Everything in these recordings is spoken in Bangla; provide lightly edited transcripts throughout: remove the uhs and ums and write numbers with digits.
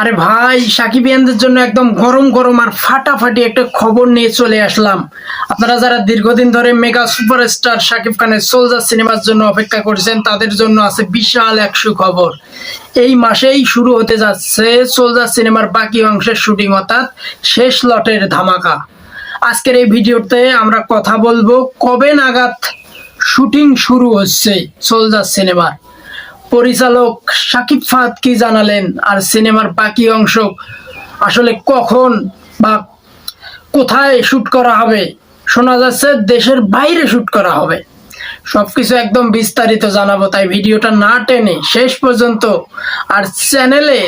আরে ভাই, সাকিবিয়ানদের জন্য একদম গরম গরম আর ফাটাফাটি একটা খবর নিয়ে চলে আসলাম। আপনারা যারা দীর্ঘদিন ধরে মেগা সুপারস্টার শাকিব খানের সোলজার সিনেমার জন্য অপেক্ষা করছেন, তাদের জন্য আছে বিশাল এক সুখবর। এই মাসেই শুরু হতে যাচ্ছে সোলজার সিনেমার বাকি অংশের শুটিং, অর্থাৎ শেষ লটের ধামাকা। আজকের এই ভিডিওতে আমরা কথা বলবো কবে নাগাদ শুটিং শুরু হচ্ছে সোলজার সিনেমার। পরিচালক শাকিব ফাহাদ কি জানালেন, আর সিনেমার বাকি অংশ আসলে কখন বা কোথায় শুট করা হবে। শোনা যাচ্ছে দেশের বাইরে শুট করা হবে। সবকিছু একদম বিস্তারিত জানাবো, তাই ভিডিওটা না টেনে শেষ পর্যন্ত, আর চ্যানেলে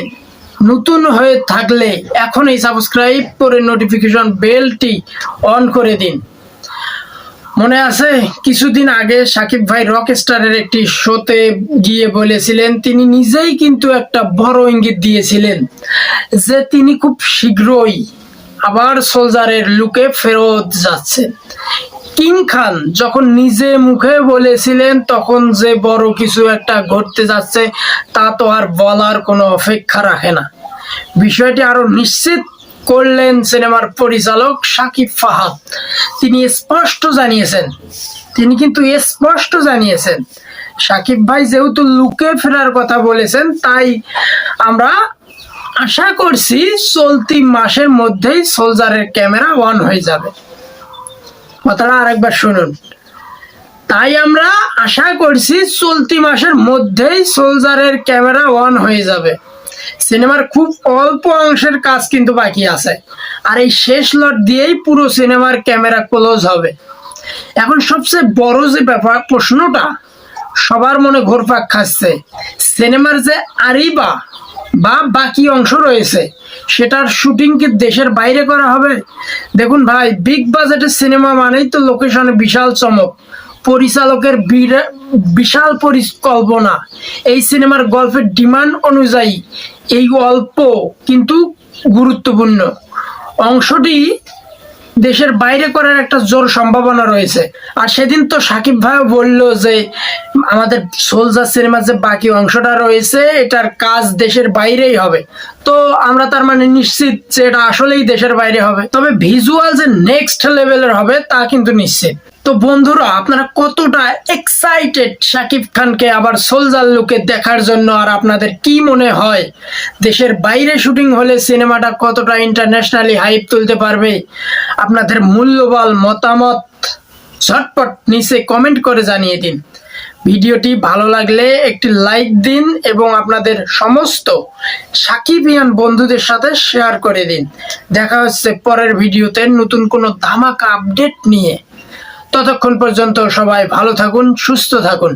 নতুন হয়ে থাকলে এখনই সাবস্ক্রাইব করে নোটিফিকেশন বেলটি অন করে দিন। মনে আছে কিছুদিন আগে সাকিব ভাই রকস্টারের একটি শোতে গিয়ে বলেছিলেন, তিনি নিজেই কিন্তু একটা বড় ইঙ্গিত দিয়েছিলেন যে তিনি খুব শীঘ্রই আবার সোলজারের লুকে ফেরত যাচ্ছেন। কিং খান যখন নিজে মুখে বলেছিলেন, তখন যে বড় কিছু একটা ঘটতে যাচ্ছে তা তো আর বলার কোনো অপেক্ষা রাখে না। বিষয়টি আরো নিশ্চিত করলেন সিনেমার পরিচালক শাকিব ফাহাদ। তিনি স্পষ্ট জানিয়েছেন শাকিব ভাই যেহেতু লুকে ফেরার কথা বলেছেন, তাই আমরা আশা করছি চলতি মাসের মধ্যেই সোলজারের ক্যামেরা অন হয়ে যাবে। কথাটা আরেকবার শুনুন। তাই আমরা আশা করছি চলতি মাসের মধ্যেই সোলজারের ক্যামেরা অন হয়ে যাবে। সিনেমার খুব অল্প অংশের কাজ কিন্তু বাকি আছে, আর এই শেষ লট দিয়েই পুরো সিনেমার ক্যামেরা ক্লোজ হবে। এখন সবচেয়ে বড় যে প্রশ্নটা সবার মনে ঘুরপাক খাচ্ছে, সিনেমার যে আরিবা বা বাকি অংশ রয়েছে সেটার শুটিং কি দেশের বাইরে করা হবে? দেখুন ভাই, বিগ বাজেটের সিনেমা মানেই তো লোকেশনে বিশাল চমক, পরিচালকের বিশাল পরিকল্পনা। এই সিনেমার গল্পের ডিমান্ড অনুযায়ী এই অল্প কিন্তু গুরুত্বপূর্ণ অংশটি দেশের বাইরে করার একটা জোর সম্ভাবনা রয়েছে। আর সেদিন তো সাকিব ভাইও বলল যে আমাদের সোলজার সিনেমার যে বাকি অংশটা রয়েছে এটার কাজ দেশের বাইরেই হবে। তো আমরা তার মানে নিশ্চিত যে এটা আসলেই দেশের বাইরে হবে, তবে ভিজুয়াল যে নেক্সট লেভেলের হবে তা কিন্তু নিশ্চিত। তো বন্ধুরা, আপনারা কতটা এক্সাইটেড শাকিব খানকে আবার সোলজার লুকে দেখার জন্য, আর আপনাদের কি মনে হয় দেশের বাইরে শুটিং হলে সিনেমাটা কতটা ইন্টারন্যাশনালি হাইপ তুলতে পারবে? আপনাদের মূল্যবান মতামত ঝটপট নিচে কমেন্ট করে জানিয়ে দিন। ভিডিওটি ভালো লাগলে একটি লাইক দিন এবং আপনাদের সমস্ত সাকিবিয়ান বন্ধুদের সাথে শেয়ার করে দিন। দেখা হচ্ছে পরের ভিডিওতে নতুন কোনো ধামাকা আপডেট নিয়ে। ততক্ষণ পর্যন্ত সবাই ভালো থাকুন, সুস্থ থাকুন।